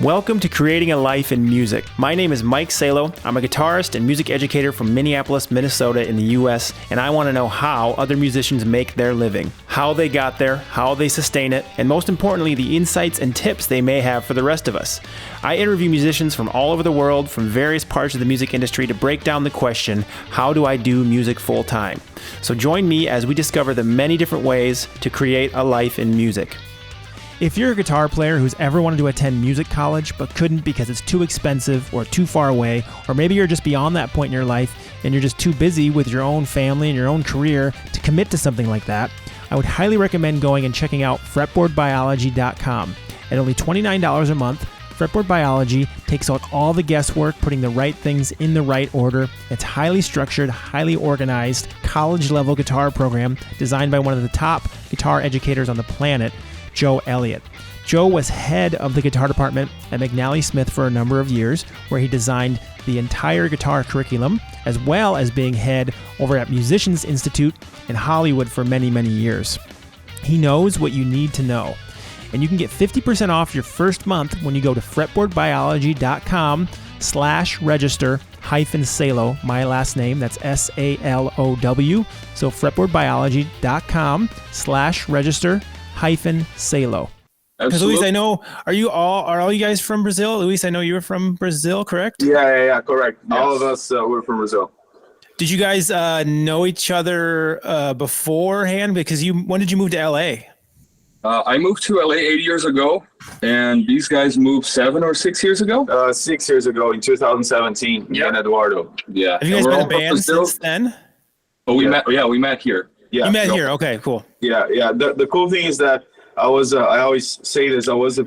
Welcome to Creating a Life in Music. My name is Mike Salo. I'm a guitarist and music educator from Minneapolis, Minnesota in the US, and I want to know how other musicians make their living, how they got there, how they sustain it, and most importantly, the insights and tips they may have for the rest of us. I interview musicians from all over the world, from various parts of the music industry to break down the question, how do I do music full time? So join me as we discover the many different ways to create a life in music. If you're a guitar player who's ever wanted to attend music college but couldn't because it's too expensive or too far away, or maybe you're just beyond that point in your life and you're just too busy with your own family and your own career to commit to something like that, I would highly recommend going and checking out fretboardbiology.com. At only $29 a month, Fretboard Biology takes out all the guesswork, putting the right things in the right order. It's highly structured, highly organized, college-level guitar program designed by one of the top guitar educators on the planet, Joe Elliott. Joe was head of the guitar department at McNally Smith for a number of years, where he designed the entire guitar curriculum, as well as being head over at Musicians Institute in Hollywood for many, many years. He knows what you need to know. And you can get 50% off your first month when you go to fretboardbiology.com/register-salo, my last name, that's S-A-L-O-W. So fretboardbiology.com/register-salo. Because Luis, I know, are all you guys from Brazil? Luis, I know you were from Brazil, correct? Yeah, correct. Yes. All of us were from Brazil. Did you guys know each other beforehand? Because when did you move to LA? I moved to LA 8 years ago, and these guys moved 7 or 6 years ago. 6 years ago in 2017, me and Eduardo. Yeah. Have you guys been a band since then? Oh, we met here. Yeah. You met here. Okay, cool. Yeah. The cool thing is that I always say this, I was a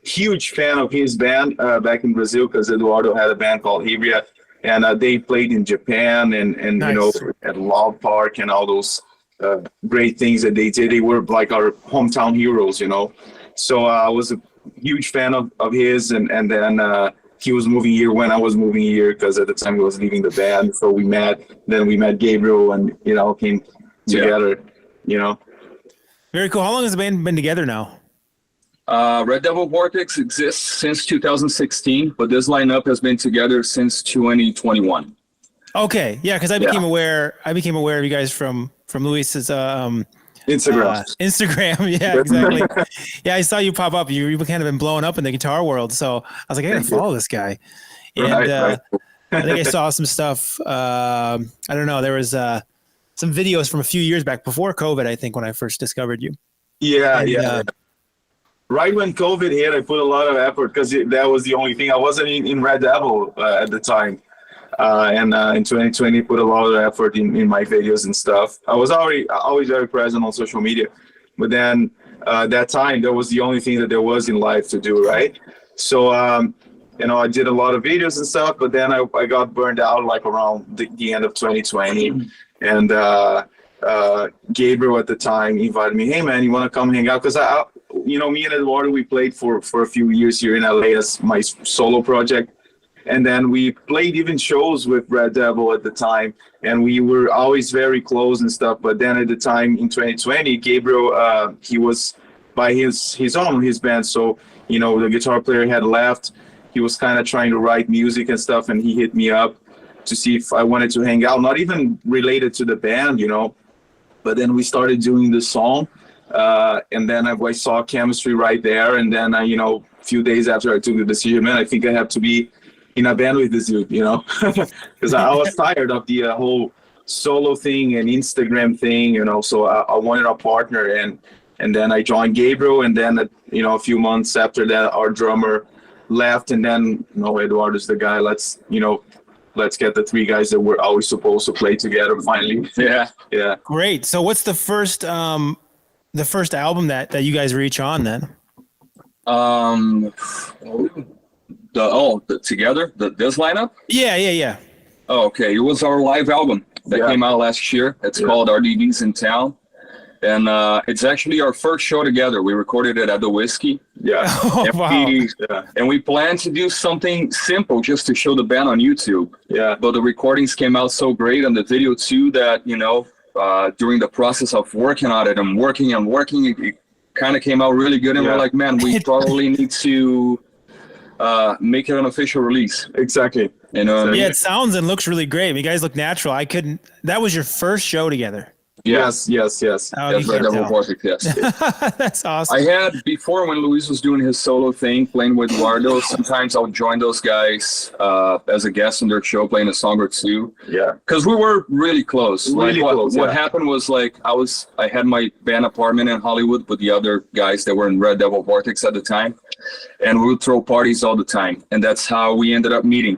huge fan of his band back in Brazil, because Eduardo had a band called Hibria, and they played in Japan and nice. You know, at Love Park and all those great things that they did. They were like our hometown heroes, you know. So I was a huge fan of his, and then he was moving here when I was moving here, because at the time he was leaving the band. So we met Gabriel, and you know, came together, you know. Very cool. How long has the band been together now? Red Devil Vortex exists since 2016, but this lineup has been together since 2021. Okay, yeah, because I became aware of you guys from Luis's Instagram. Yeah, exactly. Yeah, I saw you pop up. You've kind of been blowing up in the guitar world, so I was like, I gotta follow this guy. And Right. I think I saw some stuff. I don't know. There was some videos from a few years back before COVID, I think, when I first discovered you. Yeah. Right when COVID hit, I put a lot of effort, because that was the only thing. I wasn't in Red Devil at the time. And in 2020, put a lot of effort in my videos and stuff. I was always very present on social media. But then that time, that was the only thing that there was in life to do, right? So, you know, I did a lot of videos and stuff, but then I got burned out like around the end of 2020. And Gabriel at the time invited me, hey man, you want to come hang out? Because me and Eduardo, we played for a few years here in LA as my solo project. And then we played even shows with Red Devil at the time, and we were always very close and stuff. But then at the time in 2020, Gabriel, he was by his band. So, you know, the guitar player had left. He was kind of trying to write music and stuff, and he hit me up to see if I wanted to hang out, not even related to the band, you know. But then we started doing the song, and then I saw chemistry right there. And then, you know, a few days after I took the decision, man, I think I have to be in a band with this dude, you know, because I was tired of the whole solo thing and Instagram thing, you know. So I wanted a partner, and then I joined Gabriel, and then you know, a few months after that, our drummer left, and then, you know, Eduardo's the guy. Let's get the three guys that were always supposed to play together finally. Yeah. Great. So what's the first album that you guys reach on then? Together, this lineup? Yeah. Oh, okay. It was our live album that came out last year. It's called RDD's in Town. And it's actually our first show together. We recorded it at the Whiskey. Yeah. Oh, wow. And we planned to do something simple just to show the band on YouTube. Yeah. But the recordings came out so great, and the video too, that, you know, during the process of working on it and working, it kind of came out really good. And we're like, man, we probably need to make it an official release. Exactly. You know what I mean? Yeah, it sounds and looks really great. I mean, you guys look natural. That was your first show together. Yeah. Yes. Oh, That's you Red can't Devil tell. Vortex, yes. That's awesome. I had, before when Luis was doing his solo thing, playing with Eduardo, sometimes I would join those guys as a guest on their show, playing a song or two. Yeah. Because we were really close. Really close, What yeah. happened was, like, I had my band apartment in Hollywood with the other guys that were in Red Devil Vortex at the time, and we would throw parties all the time. And that's how we ended up meeting.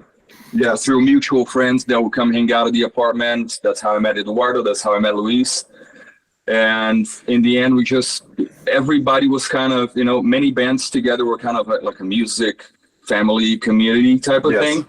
Yeah. Through mutual friends that would come hang out at the apartment. That's how I met Eduardo. That's how I met Luis. And in the end, everybody was kind of, many bands together were kind of like a music family community type of thing.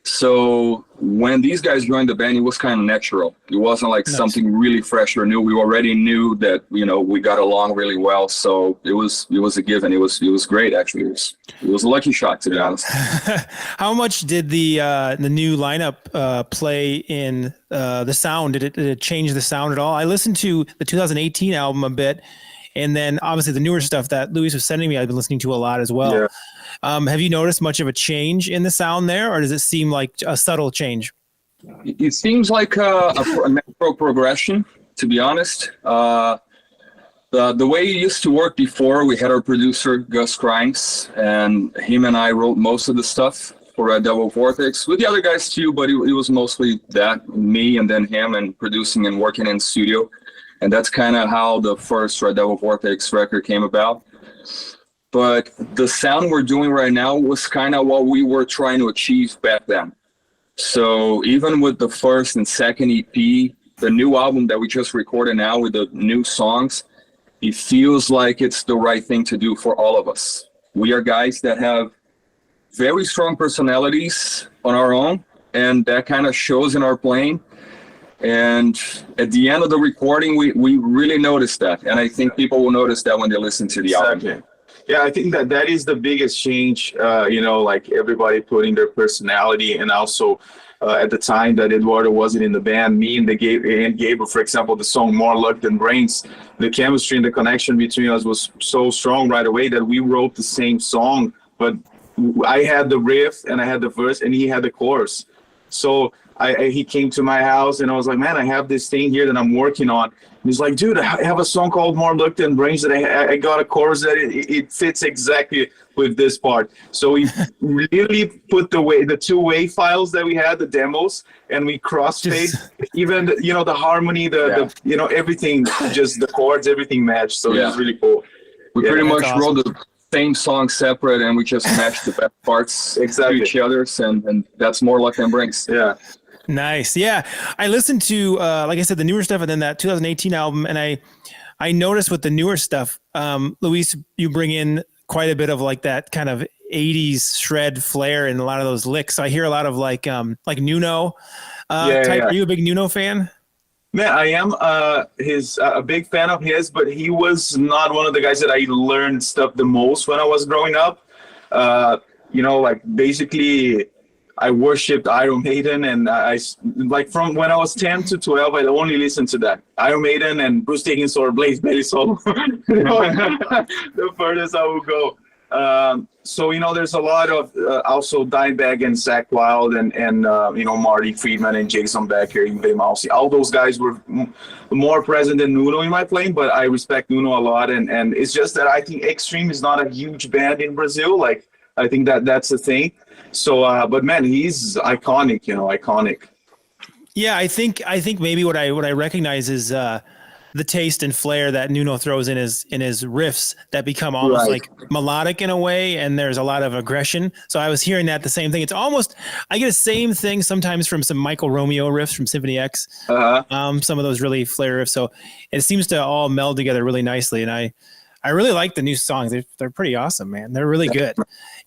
So when these guys joined the band, it was kind of natural. It wasn't like something really fresh or new. We already knew that, we got along really well. So it was a given. It was great, actually. It was a lucky shot, to be honest. How much did the new lineup play in the sound? Did it change the sound at all? I listened to the 2018 album a bit, and then obviously the newer stuff that Luis was sending me, I've been listening to a lot as well. Yeah. Have you noticed much of a change in the sound there, or does it seem like a subtle change? It seems like a natural progression, to be honest. The way it used to work before, we had our producer, Gus Grimes, and him and I wrote most of the stuff for Red Devil Vortex, with the other guys too, but it was mostly me and then him, and producing and working in studio. And that's kind of how the first Red Devil Vortex record came about. But the sound we're doing right now was kind of what we were trying to achieve back then. So even with the first and second EP, the new album that we just recorded now with the new songs, it feels like it's the right thing to do for all of us. We are guys that have very strong personalities on our own, and that kind of shows in our playing. And at the end of the recording, we really noticed that. And I think people will notice that when they listen to the album. Yeah, I think that is the biggest change, like everybody putting their personality, and also at the time that Eduardo wasn't in the band, me and Gabriel, for example, the song More Luck Than Brains, the chemistry and the connection between us was so strong right away that we wrote the same song, but I had the riff and I had the verse and he had the chorus. So he came to my house and I was like, man, I have this thing here that I'm working on. And he's like, dude, I have a song called More Luck Than Brains that I got a chorus that it fits exactly with this part. So we really put the two WAV files that we had, the demos, and we crossfade even the harmony, the everything, just the chords, everything matched. So it was really cool. We pretty much wrote the same song separate, and we just matched the best parts to each other's, and that's More Luck Than Brains. Yeah. Nice. Yeah. I listened to, like I said, the newer stuff and then that 2018 album. And I noticed with the newer stuff, Luis, you bring in quite a bit of like that kind of 80s shred flair in a lot of those licks. So I hear a lot of like Nuno type. Are you a big Nuno fan? Man, I am a big fan of his, but he was not one of the guys that I learned stuff the most when I was growing up. Basically I worshipped Iron Maiden, and I from when I was 10 to 12, I only listened to that. Iron Maiden and Bruce Dickinson or Blaze Bayley solo. The furthest I would go. So there's a lot of also Dimebag and Zakk Wylde and Marty Friedman and Jason Becker, Yngwie Malmsteen. All those guys were more present than Nuno in my playing, but I respect Nuno a lot. And it's just that I think Extreme is not a huge band in Brazil. Like, I think that's the thing. So, but man, he's iconic, iconic. Yeah, I think maybe what I recognize is the taste and flair that Nuno throws in his riffs that become almost like melodic in a way, and there's a lot of aggression. So I was hearing that the same thing. It's almost, I get the same thing sometimes from some Michael Romeo riffs from Symphony X. Some of those really flair riffs. So it seems to all meld together really nicely, and I really like the new songs. They're pretty awesome, man. They're really good.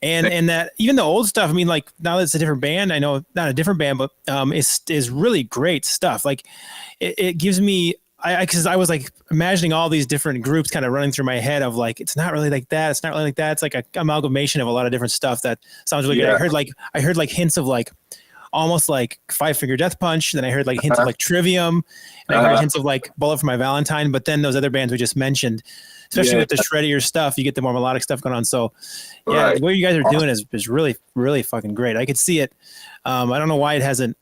And that even the old stuff, I mean, like now that it's a different band, I know not a different band, but is really great stuff. Like it gives me, because I was like imagining all these different groups kind of running through my head of like, it's not really like that. It's not really like that. It's like an amalgamation of a lot of different stuff that sounds really good. I heard like hints of like almost like Five Finger Death Punch. Then I heard like hints of like Trivium, and I heard hints of like Bullet for My Valentine. But then those other bands we just mentioned especially with the shreddier stuff, you get the more melodic stuff going on. So yeah, what you guys are doing is really, really fucking great. I could see it. I don't know why it hasn't.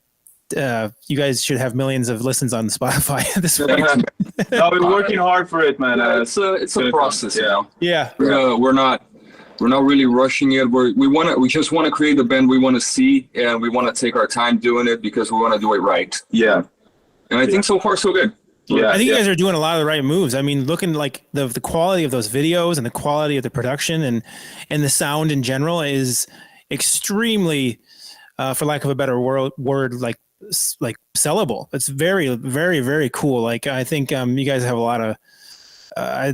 You guys should have millions of listens on Spotify at this point. No, we're working hard for it, man. It's a process, you know. Yeah. We're not really rushing it. We just want to create the band we want to see, and we want to take our time doing it because we want to do it right. Yeah. And I think so far so good. Yeah, I think you guys are doing a lot of the right moves. I mean, looking like the quality of those videos and the quality of the production and the sound in general is extremely, for lack of a better word, like sellable. It's very, very, very cool. Like, I think you guys have a lot of. I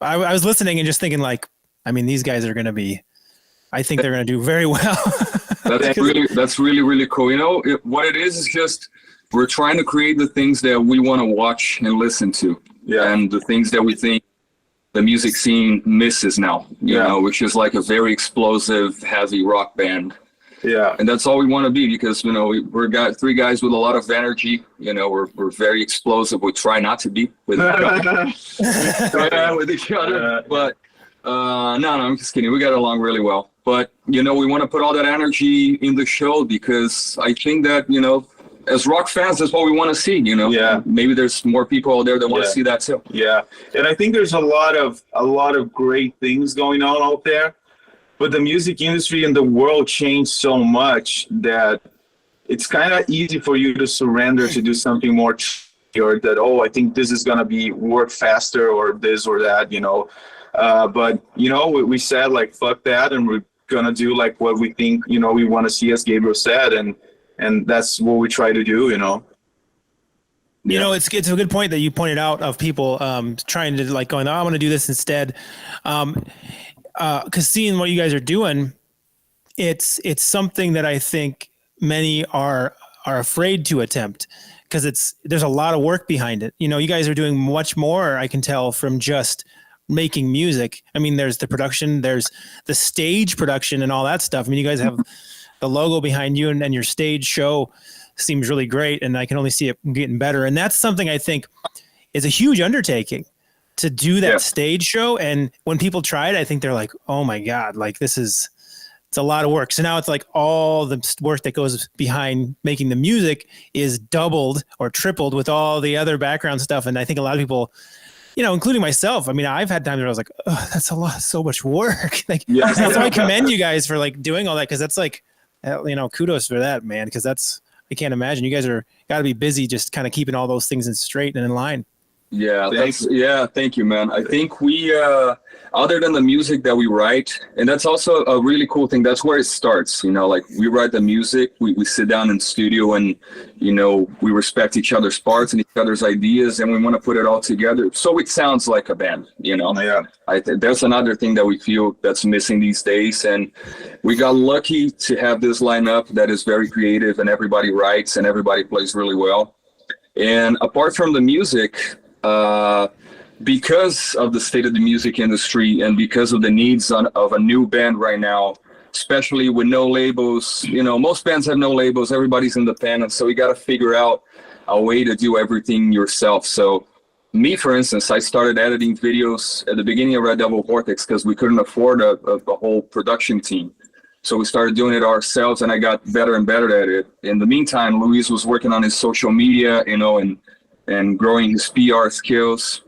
was listening and just thinking, like, I mean, these guys are going to be. I think they're going to do very well. That's really, really cool. You know, what it is just. We're trying to create the things that we want to watch and listen to, and the things that we think the music scene misses now, you know, which is like a very explosive, heavy rock band. Yeah. And that's all we want to be because, you know, we're got three guys with a lot of energy. You know, we're very explosive. We try not to be with each other. But no, I'm just kidding. We got along really well. But, you know, we want to put all that energy in the show because I think that, you know, as rock fans, that's what we want to see, you know. Yeah. Maybe there's more people out there that want to see that too. Yeah, and I think there's a lot of great things going on out there, but the music industry and the world changed so much that it's kind of easy for you to surrender to do something more, or that I think this is gonna work faster or this or that, you know. But you know, we said like fuck that, and we're gonna do like what we think, you know, we want to see, as Gabriel said, and that's what we try to do, you know. You know, it's a good point that you pointed out of people trying to like going, I want to do this instead. Because seeing what you guys are doing, it's something that I think many are afraid to attempt because there's a lot of work behind it. You know, you guys are doing much more, I can tell, from just making music. I mean, there's the production, there's the stage production and all that stuff. I mean, you guys have the logo behind you and your stage show seems really great, and I can only see it getting better. And that's something I think is a huge undertaking to do that stage show. And when people try it, I think they're like, oh my God, like it's a lot of work. So now it's like all the work that goes behind making the music is doubled or tripled with all the other background stuff. And I think a lot of people, you know, including myself, I mean, I've had times where I was like, oh, that's so much work. Like, that's why I commend you guys for like doing all that. Cause that's like, you know, kudos for that, man. Cause I can't imagine you guys got to be busy just kind of keeping all those things in straight and in line. Yeah, thank you, man. I think we, other than the music that we write, and that's also a really cool thing. That's where it starts, you know, like we write the music, we sit down in studio and, you know, we respect each other's parts and each other's ideas, and we want to put it all together so it sounds like a band, you know. Yeah. I think that's another thing that we feel that's missing these days, and we got lucky to have this lineup that is very creative and everybody writes and everybody plays really well. And apart from the music, because of the state of the music industry and because of the needs of a new band right now, especially with no labels, you know, most bands have no labels, everybody's independent, so you got to figure out a way to do everything yourself. So me, for instance, I started editing videos at the beginning of Red Devil Vortex because we couldn't afford a whole production team. So we started doing it ourselves, and I got better and better at it. In the meantime, Luis was working on his social media, you know, and growing his PR skills.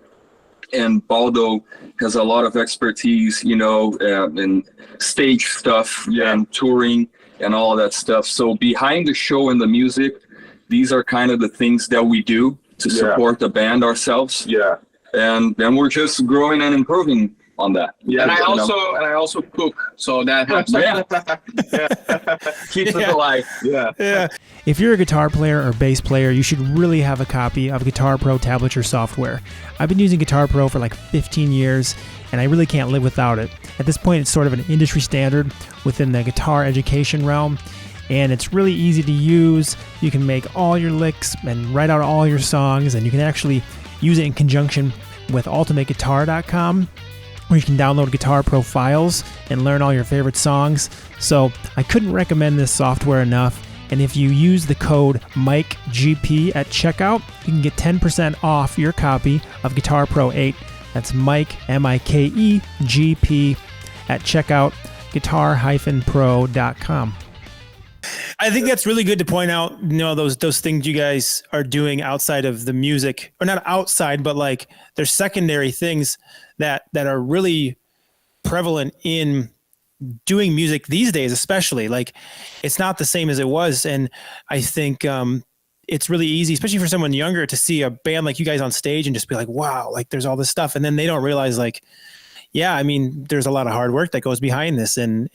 And Baldo has a lot of expertise, you know, in stage stuff and touring and all of that stuff. So behind the show and the music, these are kind of the things that we do to support the band ourselves. Yeah. And then we're just growing and improving on that. Yeah. And I also cook, so that helps. Keeps it alive. Yeah. If you're a guitar player or bass player, you should really have a copy of Guitar Pro tablature software. I've been using Guitar Pro for like 15 years, and I really can't live without it. At this point, it's sort of an industry standard within the guitar education realm, and it's really easy to use. You can make all your licks and write out all your songs, and you can actually use it in conjunction with ultimateguitar.com, where you can download Guitar Pro files and learn all your favorite songs. So I couldn't recommend this software enough. And if you use the code MikeGP at checkout, you can get 10% off your copy of Guitar Pro 8 That's Mike, MIKEGP, at checkout, guitar-pro.com. I think that's really good to point out, those things you guys are doing outside of the music, or not outside, but like there's secondary things that are really prevalent in doing music these days, especially. Like, it's not the same as it was. And I think it's really easy, especially for someone younger, to see a band like you guys on stage and just be like, wow, like there's all this stuff. And then they don't realize, like, yeah, I mean, there's a lot of hard work that goes behind this. And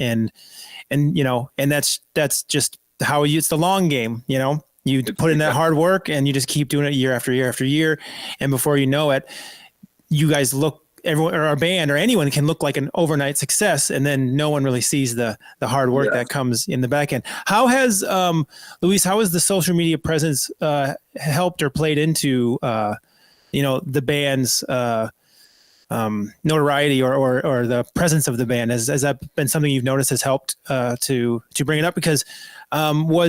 that's just how it's the long game. You put in that hard work and you just keep doing it year after year after year. And before you know it, you guys everyone, or our band, or anyone, can look like an overnight success, and then no one really sees the hard work that comes in the back end. How has Luis? How has the social media presence helped or played into the band's notoriety or the presence of the band? Has that been something you've noticed has helped to bring it up? Because do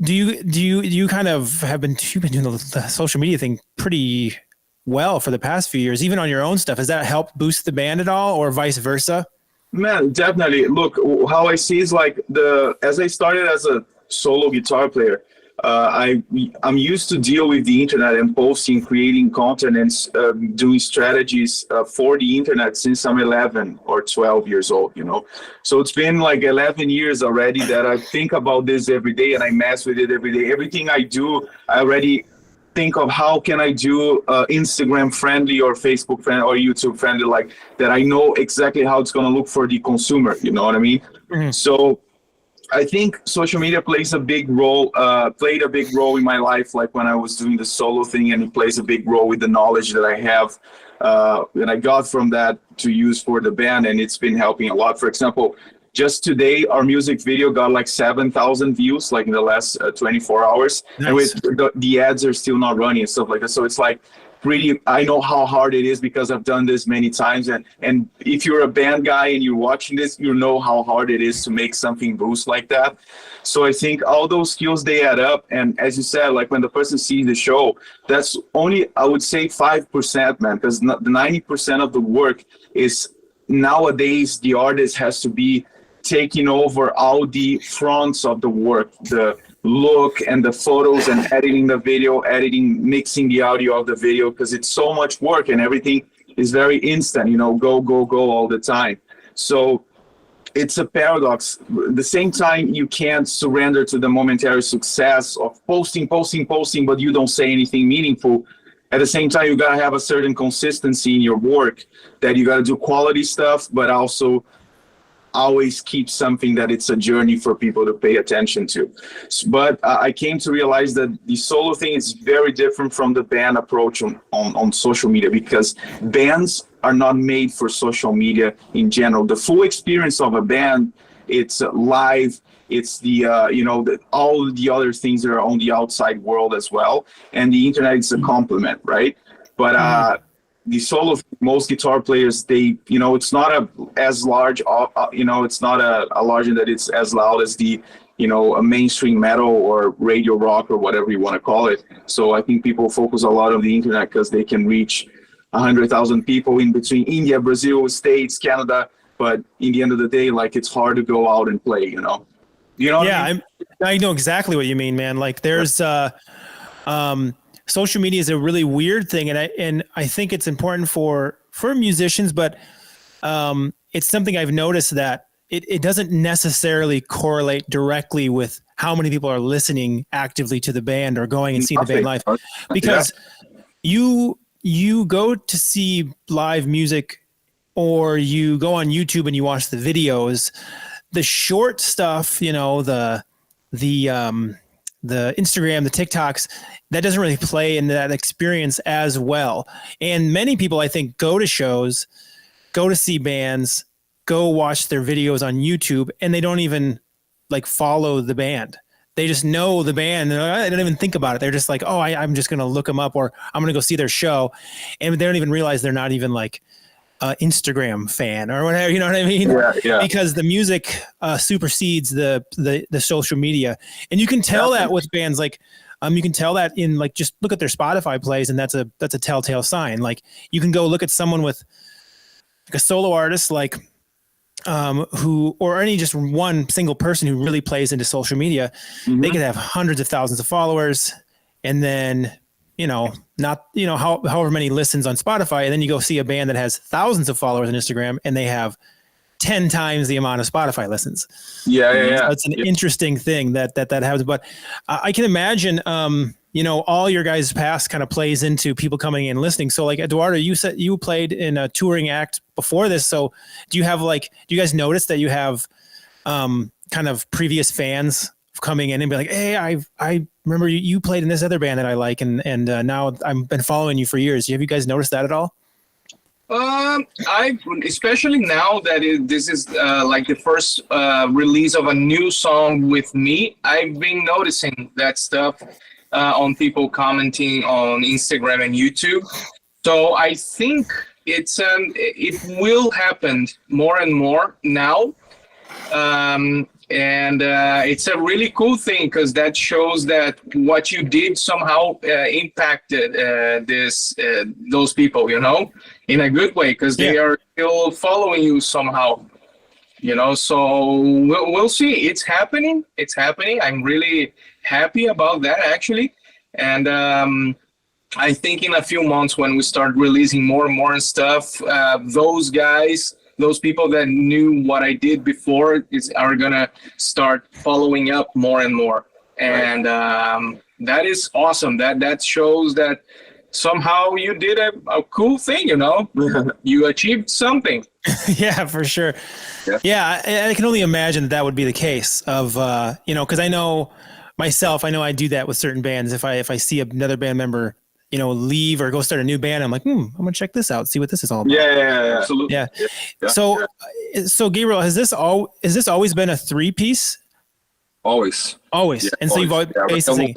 you kind of you've been doing the social media thing pretty well for the past few years, even on your own stuff? Has that helped boost the band at all, or vice versa? Man, definitely. Look, how I see is like as I started as a solo guitar player, I'm used to deal with the internet and posting, creating content, and doing strategies for the internet since I'm 11 or 12 years old, So it's been like 11 years already that I think about this every day, and I mess with it every day. Everything I do, I already think of how can I do Instagram friendly or Facebook friendly or YouTube friendly, like that. I know exactly how it's going to look for the consumer. You know what I mean? Mm-hmm. So I think social media played a big role in my life, like when I was doing the solo thing, and it plays a big role with the knowledge that I have and I got from that to use for the band, and it's been helping a lot. For example, just today, our music video got like 7,000 views, like in the last 24 hours. Nice. And with the ads are still not running and stuff like that. So it's like I know how hard it is because I've done this many times. And if you're a band guy and you're watching this, you know how hard it is to make something boost like that. So I think all those skills, they add up. And as you said, like when the person sees the show, that's only, I would say 5%, man, because the 90% of the work is nowadays the artist has to be taking over all the fronts of the work, the look and the photos and editing the video, mixing the audio of the video, because it's so much work and everything is very instant, go all the time. So it's a paradox. At the same time, you can't surrender to the momentary success of posting, but you don't say anything meaningful. At the same time, you got to have a certain consistency in your work, that you got to do quality stuff, but also always keep something that it's a journey for people to pay attention to. But I came to realize that the solo thing is very different from the band approach on social media, because bands are not made for social media in general. The full experience of a band, it's live, it's the all the other things that are on the outside world as well, and the internet is a complement, right? But the solo, most guitar players, it's not as large, it's not a larger that it's as loud as the, a mainstream metal or radio rock or whatever you want to call it. So I think people focus a lot on the internet because they can reach 100,000 people in between India, Brazil, States, Canada. But in the end of the day, like, it's hard to go out and play, You know what I mean? I know exactly what you mean, man. Like, there's social media is a really weird thing, and I think it's important for musicians, but it's something I've noticed that it doesn't necessarily correlate directly with how many people are listening actively to the band or going and seeing the band live, because you go to see live music, or you go on YouTube and you watch the videos, the short stuff, the Instagram, the TikToks, that doesn't really play in that experience as well. And many people, I think, go to shows, go to see bands, go watch their videos on YouTube, and they don't even like follow the band. They just know the band. And they don't even think about it. They're just like, oh, I'm just going to look them up, or I'm going to go see their show. And they don't even realize they're not even like Instagram fan or whatever, you know what I mean? Yeah. Because the music supersedes the social media, and you can tell that with bands like You can tell that in like, just look at their Spotify plays, and that's a telltale sign. Like you can go look at someone with like a solo artist, like who, or any just one single person who really plays into social media. They could have hundreds of thousands of followers, and then, however many listens on Spotify. And then you go see a band that has thousands of followers on Instagram, and they have 10 times the amount of Spotify listens. Yeah. So it's an interesting thing that happens. But I can imagine, all your guys' past kind of plays into people coming in and listening. So like, Eduardo, you said you played in a touring act before this. So do you guys notice that you have kind of previous fans coming in and be like, hey, I remember you played in this other band that I like, and now I've been following you for years. Have you guys noticed that at all? I especially now that this is like the first release of a new song with me, I've been noticing that stuff on people commenting on Instagram and YouTube. So I think it will happen more and more now. And it's a really cool thing, because that shows that what you did somehow impacted those people, in a good way, because they are still following you somehow, So we'll see. It's happening. I'm really happy about that, actually. And I think in a few months, when we start releasing more and more stuff, those people that knew what I did before are gonna start following up more and more, and that is awesome. That shows that somehow you did a cool thing. You achieved something. Yeah, for sure. Yeah, I can only imagine that would be the case of because I know myself. I know I do that with certain bands. If I see another band member leave or go start a new band, I'm like, I'm gonna check this out, see what this is all about. Yeah, absolutely. Yeah. So Gabriel, has this always been a 3-piece? Always. Yeah, and so you've always basically.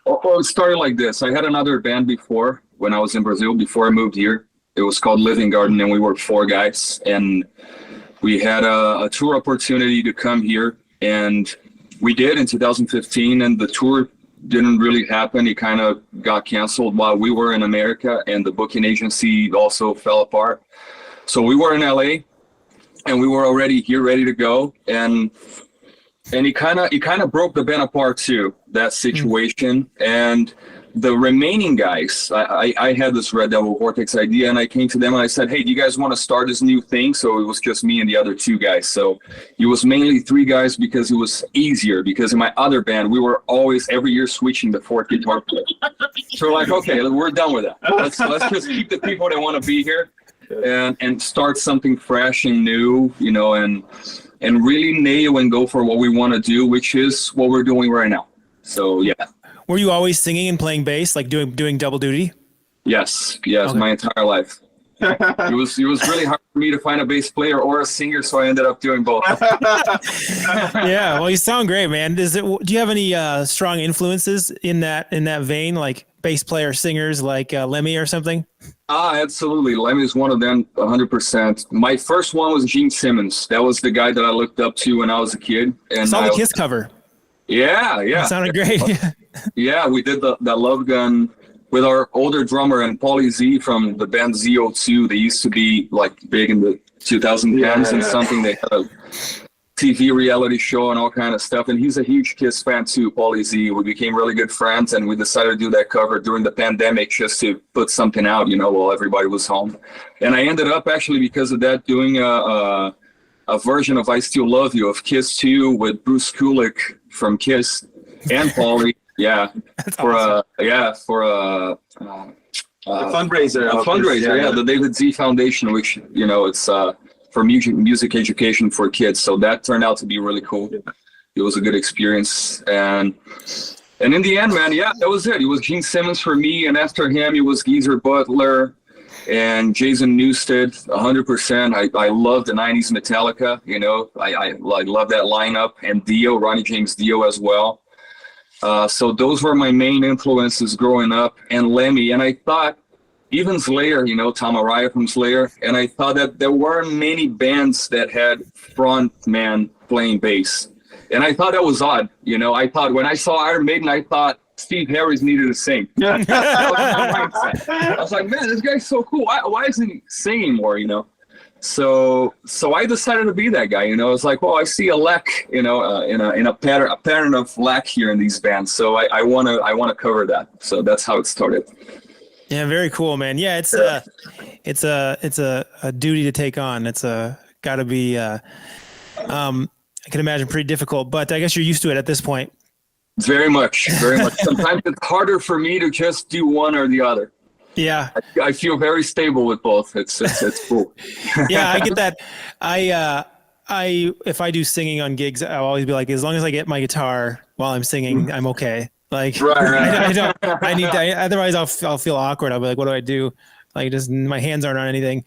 Well, it started like this. I had another band before when I was in Brazil, before I moved here. It was called Living Garden, and we were 4 guys, and we had a tour opportunity to come here, and we did in 2015, and the tour didn't really happen. It kind of got canceled while we were in America, and the booking agency also fell apart. So we were in LA, and we were already here, ready to go, and it kind of broke the band apart too, that situation. And the remaining guys, I had this Red Devil Vortex idea, and I came to them and I said, hey, do you guys want to start this new thing? So it was just me and the other 2 guys. So it was mainly 3 guys because it was easier, because in my other band, we were always every year switching the 4th guitar player. So we're like, okay, we're done with that. Let's just keep the people that want to be here and start something fresh and new, and really nail and go for what we want to do, which is what we're doing right now. So, yeah. Were you always singing and playing bass, like doing double duty? Yes, okay. My entire life. It was really hard for me to find a bass player or a singer, so I ended up doing both. Yeah, well, you sound great, man. Do you have any strong influences in that vein, like bass player singers like Lemmy or something? Absolutely. Lemmy is one of them, 100%. My first one was Gene Simmons. That was the guy that I looked up to when I was a kid. And I saw the Kiss cover. Yeah. That sounded great. Yeah, we did the Love Gun with our older drummer and Paulie Z from the band ZO2. They used to be like big in the 2010s and something. They had a TV reality show and all kind of stuff. And he's a huge Kiss fan too, Paulie Z. We became really good friends, and we decided to do that cover during the pandemic just to put something out, while everybody was home. And I ended up actually, because of that, doing a version of I Still Love You of Kiss 2 with Bruce Kulick from Kiss and Paulie. Yeah, That's for awesome. a fundraiser. The David Z Foundation, which it's for music education for kids. So that turned out to be really cool. It was a good experience, and in the end, man, that was it. It was Gene Simmons for me, and after him, it was Geezer Butler and Jason Newsted. 100%. I love the '90s Metallica. I love that lineup, and Dio, Ronnie James Dio as well. So those were my main influences growing up, and Lemmy. And I thought, even Slayer, Tom Araya from Slayer, and I thought that there weren't many bands that had front man playing bass. And I thought that was odd. I thought when I saw Iron Maiden, I thought Steve Harris needed to sing. Yeah. I was like, man, this guy's so cool. Why isn't he singing more, you know? So I decided to be that guy, you know. It's like, well, I see a lack, you know, in a pattern of lack here in these bands. So I wanna cover that. So that's how it started. Yeah, very cool, man. Yeah, it's a duty to take on. It's got to be I can imagine pretty difficult, but I guess you're used to it at this point. Very much. Sometimes it's harder for me to just do one or the other. Yeah, I feel very stable with both. It's cool. Yeah, I get that. I if I do singing on gigs, I'll always be like, as long as I get my guitar while I'm singing, I'm okay. Like, Right. otherwise I'll feel awkward. I'll be like, what do I do? Like, just my hands aren't on anything.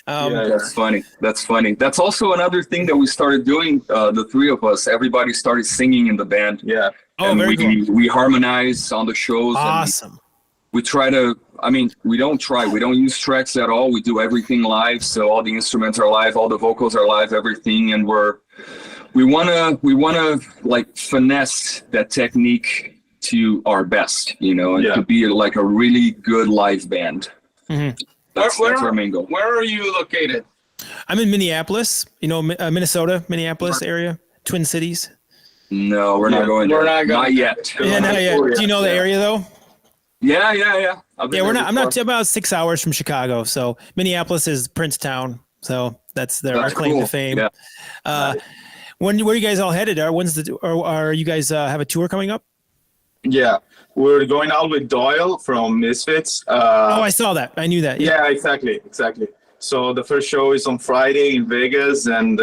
Yeah, that's funny. That's also another thing that we started doing. The three of us, everybody started singing in the band. Yeah. Oh, and very cool. We harmonize on the shows. Awesome. We try to, we don't use tracks at all. We do everything live. So all the instruments are live, all the vocals are live, everything. And we wanna like finesse that technique to our best, you know, and to be like a really good live band. Mm-hmm. That's our main goal. Where are you located? I'm in Minneapolis, you know, Minnesota, Minneapolis area, Twin Cities. No, we're not going there. Not yet. Yeah, not yet. Do you know the area though? Yeah. Yeah, I'm not about 6 hours from Chicago. So Minneapolis is Princetown. So that's our claim to fame. Yeah. Where are you guys all headed? Are you guys have a tour coming up? Yeah. We're going out with Doyle from Misfits. I saw that. I knew that. Yeah, exactly. So the first show is on Friday in Vegas, and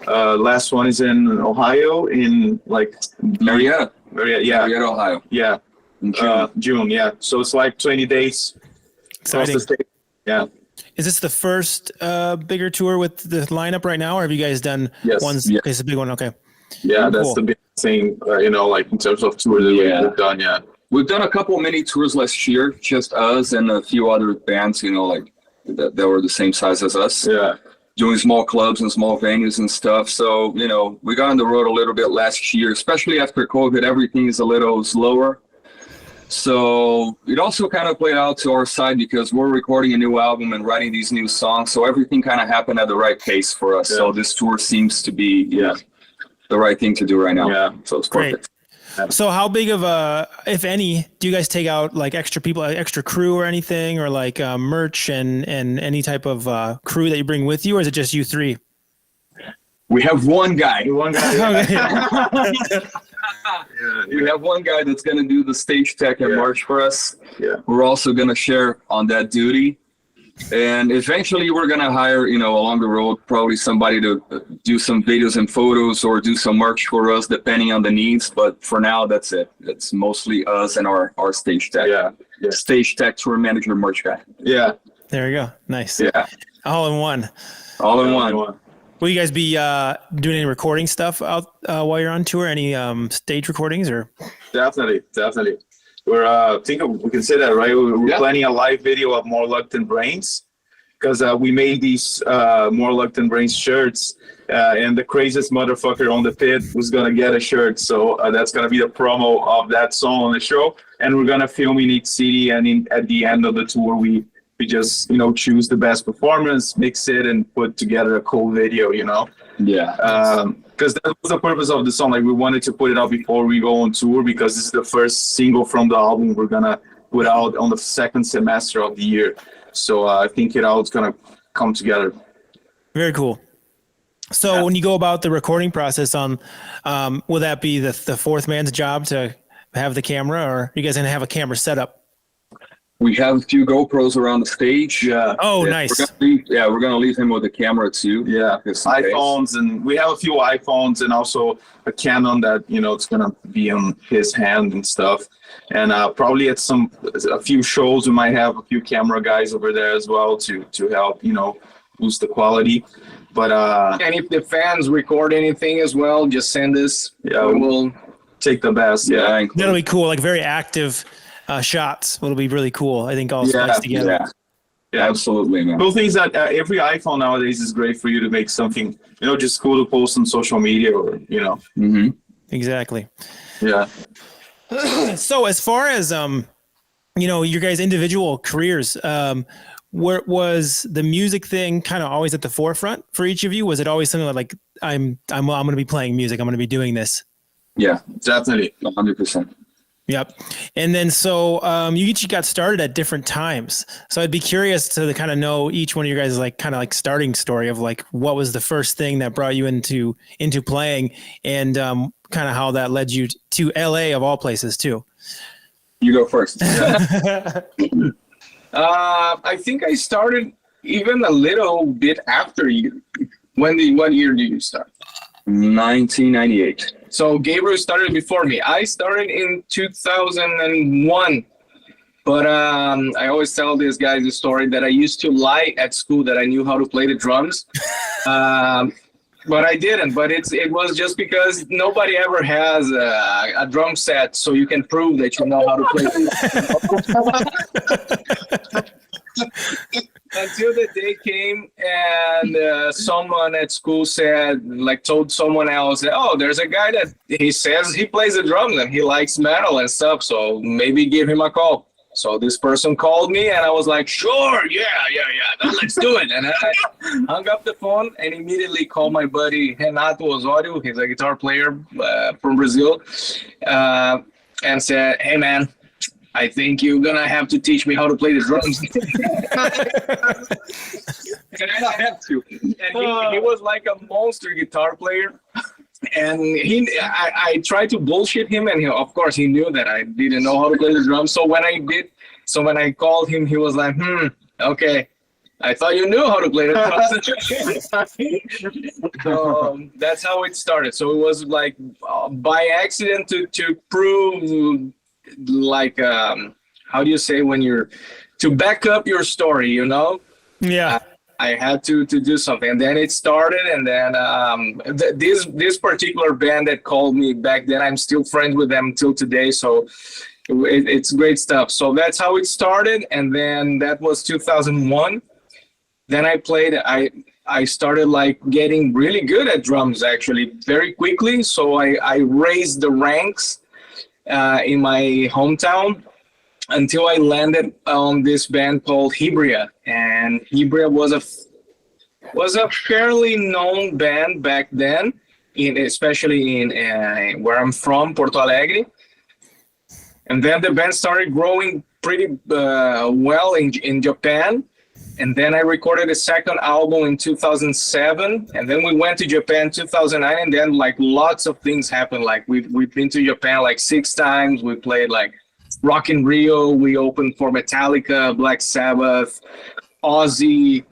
last one is in Ohio in like Marietta. Yeah. Ohio. Yeah. In June. June, yeah. So it's like 20 days. Exciting. Across the state. Yeah. Is this the first bigger tour with the lineup right now, or have you guys done ones? Yeah. Okay, it's a big one. Okay. Yeah, that's cool. the big thing, you know, like in terms of tours that we've done, yeah. We've done a couple mini tours last year, just us and a few other bands, you know, like that were the same size as us. Yeah. Doing small clubs and small venues and stuff. So, you know, we got on the road a little bit last year, especially after COVID, everything is a little slower. So it also kind of played out to our side because we're recording a new album and writing these new songs. So everything kind of happened at the right pace for us. Yeah. So this tour seems to be the right thing to do right now. Yeah. So it's perfect. Great. So how big of a, if any, do you guys take out like extra people, extra crew or anything, or like merch and any type of crew that you bring with you, or is it just you three? We have one guy. Yeah. We have one guy that's going to do the stage tech and march for us. Yeah. We're also going to share on that duty. And eventually we're going to hire, you know, along the road, probably somebody to do some videos and photos or do some merch for us, depending on the needs. But for now, that's it. It's mostly us and our stage tech. Yeah. Stage tech, tour manager, merch guy. Yeah. There you go. Nice. Yeah. All in one. All in one. Will you guys be doing any recording stuff out while you're on tour? Any stage recordings or? Definitely. We're I think we can say that, right? We're planning a live video of More Luck Than Brains, because we made these More Luck Than Brains shirts, and the craziest motherfucker on the pit was gonna get a shirt. So that's gonna be the promo of that song on the show, and we're gonna film in each city. And at the end of the tour, we just, you know, choose the best performance, mix it, and put together a cool video, you know? Yeah. Because that was the purpose of the song. Like, we wanted to put it out before we go on tour, because this is the first single from the album we're gonna put out on the second semester of the year. So I think it's gonna come together. Very cool. So when you go about the recording process, will that be the fourth man's job to have the camera, or are you guys gonna have a camera set up? We have a few GoPros around the stage. Yeah. Oh, nice. We're gonna leave him with a camera too. Yeah. iPhones, and we have a few iPhones and also a Canon that, you know, it's gonna be on his hand and stuff. And probably at a few shows we might have a few camera guys over there as well to help, you know, boost the quality. But and if the fans record anything as well, just send us. Yeah, we will take the best. Yeah. That'll be cool. Like very active shots. It'll be really cool. I think all spliced together. Yeah, absolutely, man. Cool thing is that every iPhone nowadays is great for you to make something, you know, just cool to post on social media, or, you know. Mm-hmm. Exactly. Yeah. So as far as your guys' individual careers, where was the music thing kind of always at the forefront for each of you? Was it always something like I'm going to be playing music, I'm going to be doing this? Yeah, definitely, 100%. Yep. And then so you each got started at different times. So I'd be curious to kind of know each one of you guys starting story of like what was the first thing that brought you into playing, and kind of how that led you to LA of all places too. You go first. I think I started even a little bit after you. What year did you start? 1998. So Gabriel started before me. I started in 2001. But I always tell these guys the story that I used to lie at school that I knew how to play the drums. But I didn't. But it was just because nobody ever has a drum set, so you can prove that you know how to play. Until the day came and someone at school told someone else, oh, there's a guy that he says he plays the drums and he likes metal and stuff, so maybe give him a call. So this person called me and I was like, sure, yeah, let's do it. And I hung up the phone and immediately called my buddy Renato Osorio, he's a guitar player from Brazil, and said, hey man, I think you're gonna have to teach me how to play the drums. And I have to. And he was like a monster guitar player. And I tried to bullshit him, and of course he knew that I didn't know how to play the drums. So when I called him, he was like, okay, I thought you knew how to play the drums. So that's how it started. So it was like by accident to prove, like how do you say when you're to back up your story, Yeah. I had to do something, and then it started, and then this particular band that called me back then, I'm still friends with them till today, so it's great stuff. So that's how it started, and then that was 2001. Then I started like getting really good at drums actually very quickly, so I raised the ranks in my hometown until I landed on this band called Hibria. And Hibria was a fairly known band back then, especially in where I'm from, Porto Alegre. And then the band started growing pretty well in Japan. And then I recorded a second album in 2007, and then we went to Japan 2009, and then like lots of things happened. Like we've been to Japan like 6 times. We played like Rock in Rio. We opened for Metallica, Black Sabbath, Ozzy.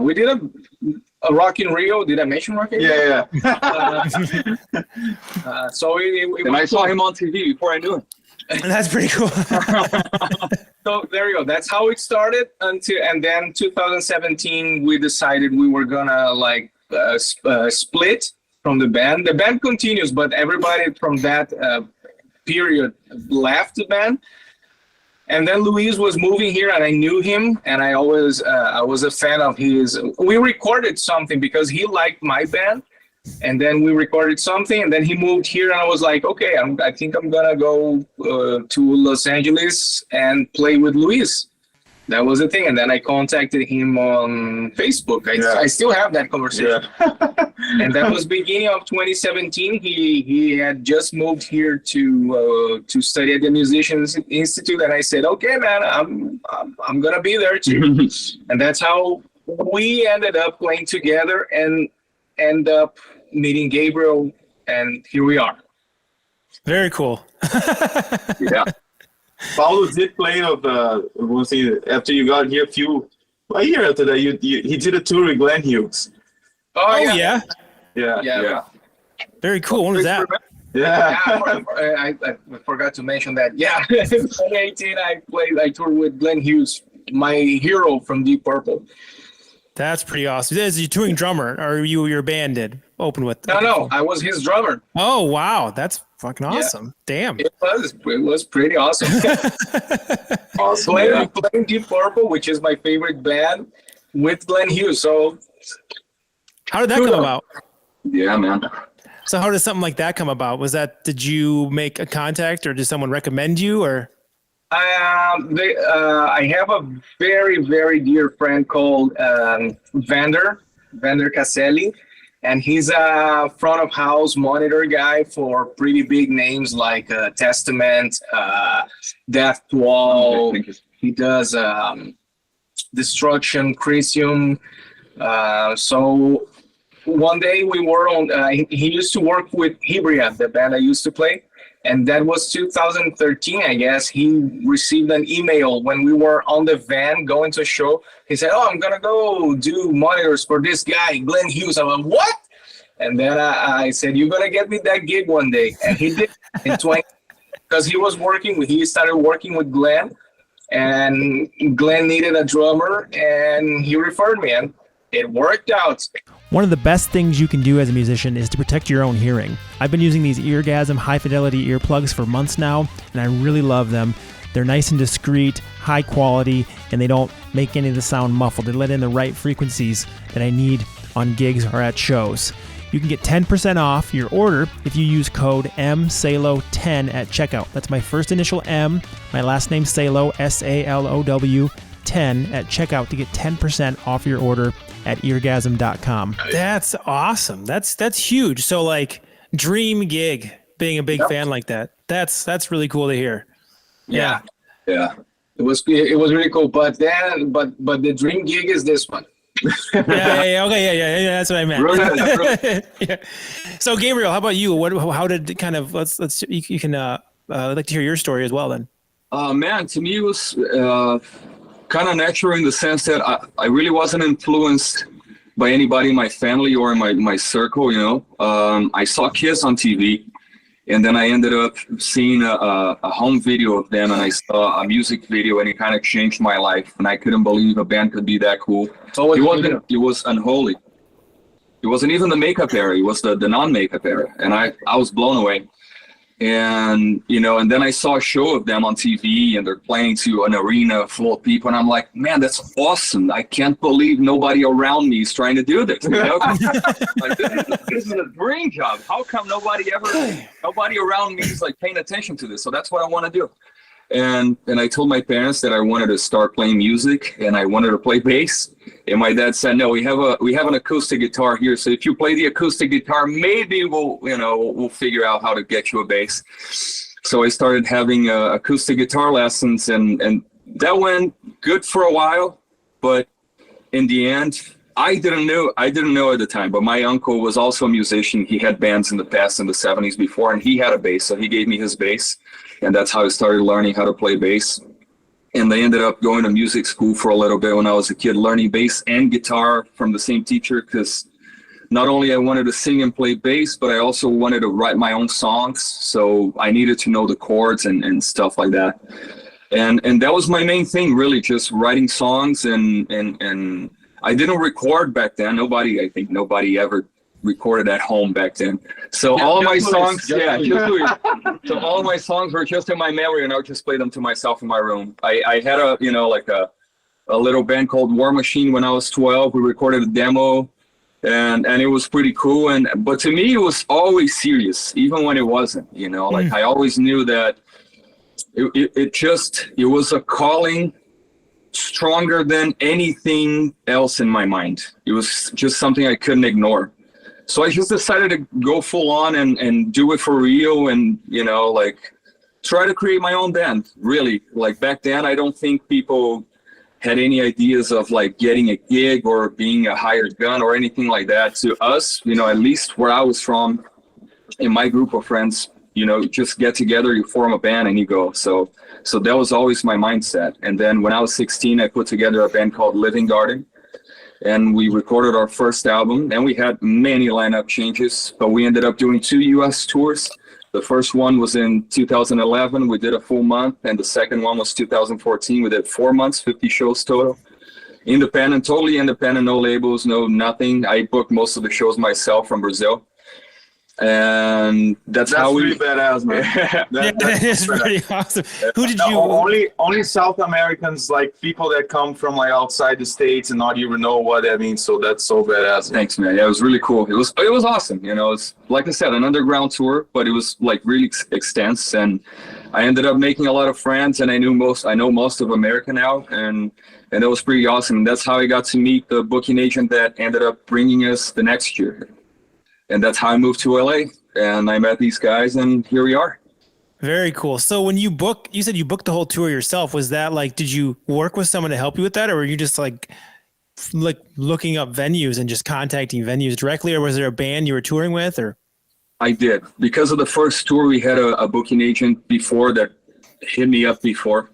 We did a Rock in Rio. Did I mention Rock in Rio? Yeah. So and I saw him on TV before I knew him. That's pretty cool. So there you go. That's how it started and then 2017 we decided we were gonna like split from the band. The band continues, but everybody from that period left the band. And then Luis was moving here, and I knew him, and I was a fan of his. We recorded something because he liked my band. And then we recorded something, and then he moved here, and I was like, okay, I think I'm gonna go to Los Angeles and play with Luis. That was the thing. And then I contacted him on Facebook. I still have that conversation. Yeah. And that was beginning of 2017. He had just moved here to study at the Musicians Institute, and I said, okay, man, I'm gonna be there too. And that's how we ended up playing together and end up meeting Gabriel, and here we are. Very cool. Yeah. Paulo did play after you got here a year after that. He did a tour with Glenn Hughes. Oh yeah. Yeah. Very cool. When was that? Yeah. I forgot to mention that. Yeah. In 2018, I toured with Glenn Hughes, my hero from Deep Purple. That's pretty awesome. Is you touring drummer, or your band did open with? No, I was his drummer. Oh wow, that's fucking awesome! Yeah. Damn, it was pretty awesome. Awesome. Playing Deep Purple, which is my favorite band, with Glenn Hughes. So how did that come about? Yeah, man. So how does something like that come about? Did you make a contact or did someone recommend you or? I have a very, very dear friend called Vander Caselli, and he's a front of house monitor guy for pretty big names like Testament, Death to All. He does Destruction, Crisium. So one day we were on, he used to work with Hybria, the band I used to play. And that was 2013, I guess. He received an email when we were on the van going to a show. He said, "Oh, I'm going to go do monitors for this guy, Glenn Hughes." I'm like, "What?" And then I said, "You're going to get me that gig one day." And he did in 20, because he started working with Glenn, and Glenn needed a drummer, and he referred me, and it worked out. One of the best things you can do as a musician is to protect your own hearing. I've been using these Eargasm high-fidelity earplugs for months now, and I really love them. They're nice and discreet, high quality, and they don't make any of the sound muffled. They let in the right frequencies that I need on gigs or at shows. You can get 10% off your order if you use code MSALO10 at checkout. That's my first initial M, my last name Salo, S-A-L-O-W, 10 at checkout to get 10% off your order at eargasm.com. That's awesome. That's huge. So like dream gig, being a big fan like that. That's really cool to hear. Yeah. It was really cool. But the dream gig is this one. Okay, that's what I meant. Really? Yeah. So Gabriel, how about you? How did kind of you can I'd like to hear your story as well then. Man, to me it was kind of natural in the sense that I really wasn't influenced by anybody in my family or in my circle, you know. I saw Kiss on TV, and then I ended up seeing a home video of them, and I saw a music video, and it kind of changed my life, and I couldn't believe a band could be that cool. It was unholy. It wasn't even the makeup era, it was the non-makeup era, and I was blown away. And, you know, and then I saw a show of them on TV, and they're playing to an arena full of people. And I'm like, man, that's awesome. I can't believe nobody around me is trying to do this. You know? Like, this is a dream job. How come nobody around me is like paying attention to this? So that's what I want to do. And I told my parents that I wanted to start playing music and I wanted to play bass. And my dad said, "No, we have an acoustic guitar here. So if you play the acoustic guitar, maybe we'll figure out how to get you a bass." So I started having acoustic guitar lessons, and that went good for a while. But in the end, I didn't know at the time, but my uncle was also a musician. He had bands in the past, in the 70s before, and he had a bass. So he gave me his bass, and that's how I started learning how to play bass. And I ended up going to music school for a little bit when I was a kid, learning bass and guitar from the same teacher, because not only I wanted to sing and play bass, but I also wanted to write my own songs. So I needed to know the chords and stuff like that. And that was my main thing, really, just writing songs. And I didn't record back then. I think nobody ever recorded at home back then. So all of my songs, so all of my songs were just in my memory, and I would just play them to myself in my room. I had a little band called War Machine when I was 12. We recorded a demo, and it was pretty cool. But to me, it was always serious, even when it wasn't. You know, like I always knew that it was a calling stronger than anything else in my mind. It was just something I couldn't ignore. So I just decided to go full on and do it for real, and, you know, like try to create my own band, really. Like back then, I don't think people had any ideas of like getting a gig or being a hired gun or anything like that. To us, you know, at least where I was from, in my group of friends, you know, just get together, you form a band and you go. So that was always my mindset. And then when I was 16, I put together a band called Living Garden. And we recorded our first album, and we had many lineup changes, but we ended up doing 2 U.S. tours. The first one was in 2011. We did a full month, and the second one was 2014. We did 4 months, 50 shows total. Independent, totally independent, no labels, no nothing. I booked most of the shows myself from Brazil. and that's how we. Pretty badass, man. That is pretty awesome. Who did you? Only South Americans, like people that come from like outside the states and not even know what that means. So that's so badass. Thanks, man. Yeah, it was really cool. It was awesome. You know, it's like I said, an underground tour, but it was like really extensive, and I ended up making a lot of friends, and I know most of America now, and that was pretty awesome. And that's how I got to meet the booking agent that ended up bringing us the next year. And that's how I moved to LA, and I met these guys, and here we are. Very cool. So when you said you booked the whole tour yourself. Was that like, did you work with someone to help you with that? Or were you just like looking up venues and just contacting venues directly? Or was there a band you were touring with, or? I did. Because of the first tour, we had a booking agent before that hit me up before.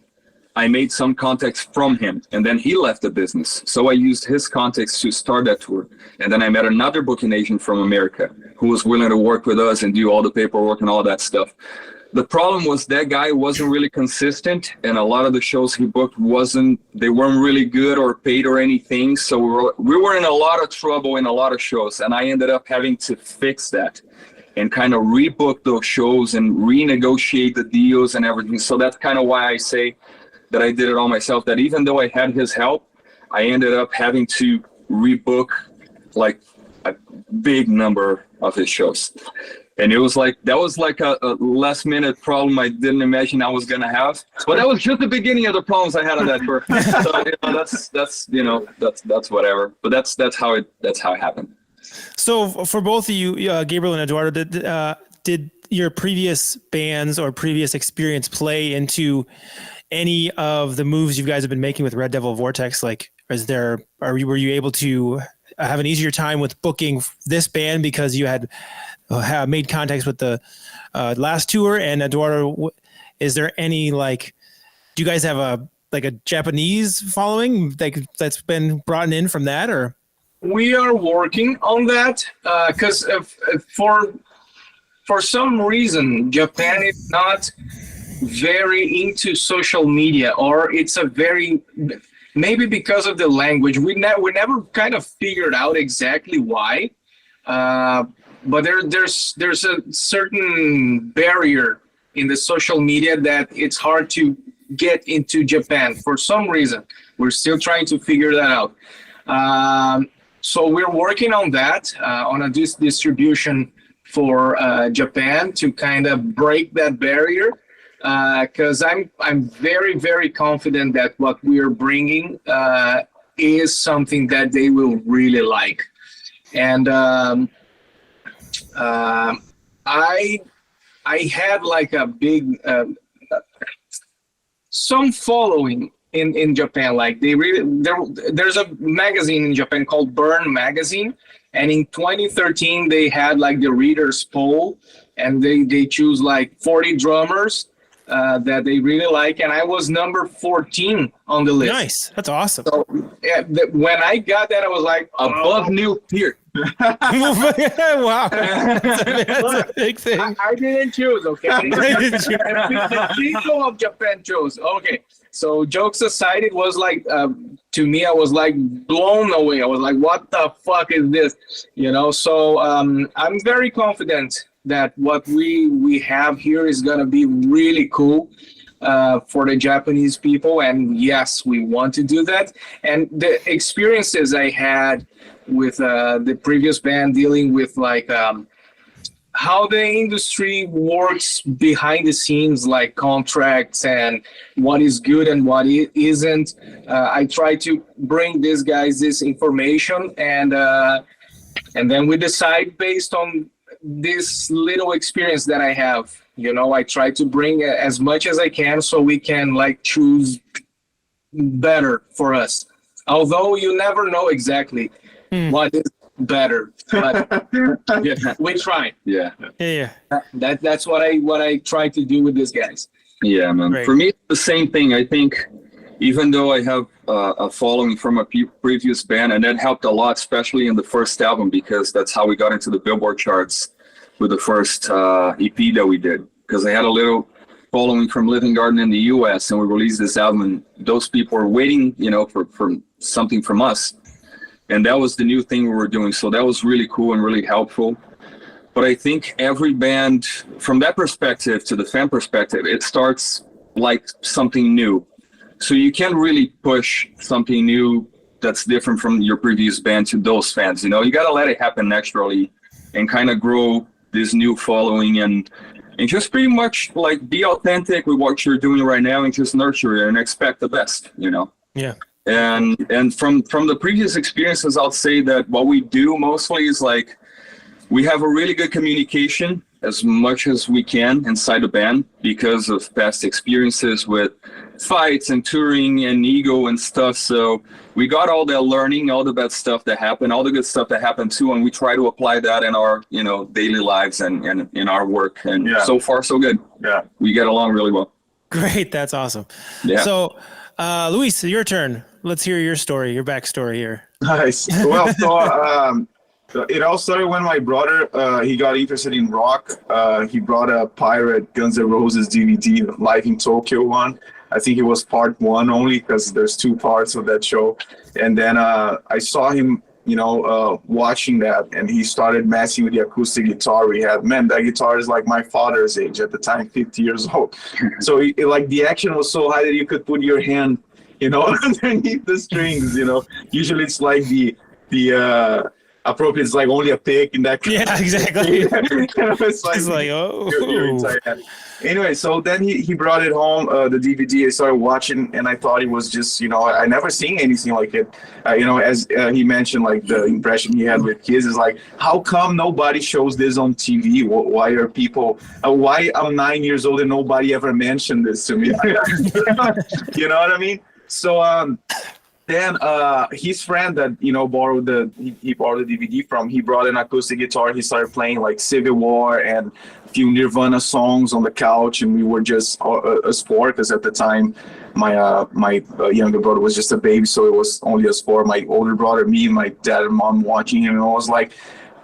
I made some contacts from him, and then he left the business. So I used his contacts to start that tour. And then I met another booking agent from America who was willing to work with us and do all the paperwork and all that stuff. The problem was that guy wasn't really consistent, and a lot of the shows he booked they weren't really good or paid or anything. So we were in a lot of trouble in a lot of shows, and I ended up having to fix that and kind of rebook those shows and renegotiate the deals and everything. So that's kind of why I say that I did it all myself, that even though I had his help, I ended up having to rebook like a big number of his shows. And it was like, that was like a last minute problem I didn't imagine I was going to have. But that was just the beginning of the problems I had on that tour. So, that's whatever. But that's how it happened. So for both of you, Gabriel and Eduardo, did your previous bands or previous experience play into any of the moves you guys have been making with Red Devil Vortex? Like, were you able to have an easier time with booking this band because you had made contacts with the last tour? And Eduardo, is there any, like, do you guys have a Japanese following that's been brought in from that, or? We are working on that because for some reason Japan is not very into social media, or it's maybe because of the language. We never kind of figured out exactly why, but there's a certain barrier in the social media that it's hard to get into Japan for some reason. We're still trying to figure that out. So we're working on that, on a distribution for Japan to kind of break that barrier. Because I'm very, very confident that what we are bringing is something that they will really like. And I had like a big some following in Japan. Like there's a magazine in Japan called Burn Magazine, and in 2013 they had like the readers poll, and they choose like 40 drummers that they really like, and I was number 14 on the list. Nice, that's awesome. So yeah, when I got that, I was like, above Neil Peart. Wow, that's a big thing. I didn't choose, okay? The people of Japan chose. Okay, so jokes aside, it was like, to me, I was like blown away. I was like, what the fuck is this? You know, so I'm very confident that what we have here is going to be really cool for the Japanese people. And yes, we want to do that. And the experiences I had with the previous band, dealing with like how the industry works behind the scenes, like contracts and what is good and what isn't. I try to bring these guys this information, and then we decide based on this little experience that I have. You know, I try to bring as much as I can so we can like choose better for us. Although you never know exactly what is better, but we try. Yeah. That's what I try to do with these guys. Yeah, man. Great. For me, it's the same thing. I think even though I have a following from a previous band, and that helped a lot, especially in the first album, because that's how we got into the Billboard charts with the first EP that we did. Because I had a little following from Living Garden in the US, and we released this album, and those people were waiting, you know, for something from us. And that was the new thing we were doing. So that was really cool and really helpful. But I think every band, from that perspective to the fan perspective, it starts like something new. So you can't really push something new that's different from your previous band to those fans. You know, you got to let it happen naturally and kind of grow this new following and just pretty much like be authentic with what you're doing right now and just nurture it and expect the best, you know? Yeah. And from the previous experiences, I'll say that what we do mostly is like, we have a really good communication as much as we can inside the band because of past experiences with fights and touring and ego and stuff. So we got all that learning, all the bad stuff that happened, all the good stuff that happened too, and we try to apply that in our, you know, daily lives and in our work. And so far, so good. Yeah, we get along really well. Great, that's awesome. Yeah. So, Luis, your turn. Let's hear your story, your backstory here. Nice. Well, so it all started when my brother, he got interested in rock. He brought a pirate Guns N' Roses DVD, Live in Tokyo one. I think it was part 1 only because there's 2 parts of that show. And then I saw him, you know, watching that, and he started messing with the acoustic guitar we had. Man, that guitar is like my father's age at the time, 50 years old. So like the action was so high that you could put your hand, you know, underneath the strings, you know. Usually it's like the appropriate is like only a pick in that. Yeah, exactly. It's like oh. You're anyway, so then he brought it home, the DVD. I started watching, and I thought it was just, you know, I never seen anything like it. You know, as he mentioned, like the impression he had with kids is like, how come nobody shows this on TV? Why are people? Why I'm 9 years old and nobody ever mentioned this to me? You know what I mean? So then his friend that, you know, borrowed he borrowed the DVD from, he brought an acoustic guitar. He started playing like Civil War and a few Nirvana songs on the couch, and we were just us four, because at the time my younger brother was just a baby, so it was only us four, my older brother, me, my dad and mom watching him, and I was like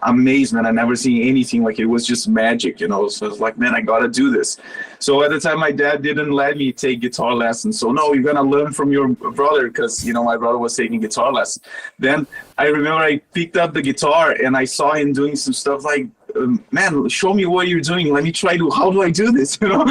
amazed, man. I never seen anything like it. It was just magic, you know. So I was like, man, I gotta do this. So at the time, my dad didn't let me take guitar lessons. So no, you're gonna learn from your brother, because, you know, my brother was taking guitar lessons. Then I remember I picked up the guitar and I saw him doing some stuff like, man, show me what you're doing. Let me try to, how do I do this? You know?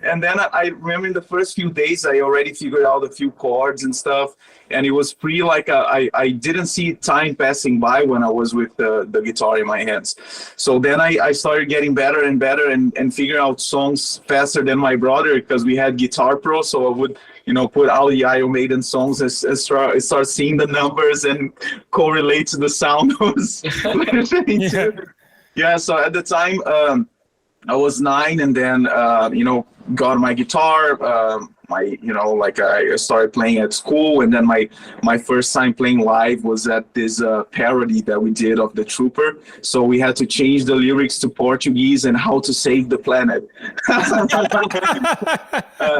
And then I remember in the first few days, I already figured out a few chords and stuff. And it was pretty like, I didn't see time passing by when I was with the guitar in my hands. So then I started getting better and better and figuring out songs faster than my brother, because we had Guitar Pro. So I would, you know, put all the Iron Maiden songs and start seeing the numbers and correlate to the sound I was listening to. Yeah, so at the time, I was 9, and then, you know, got my guitar, I started playing at school, and then my first time playing live was at this parody that we did of The Trooper. So we had to change the lyrics to Portuguese and how to save the planet.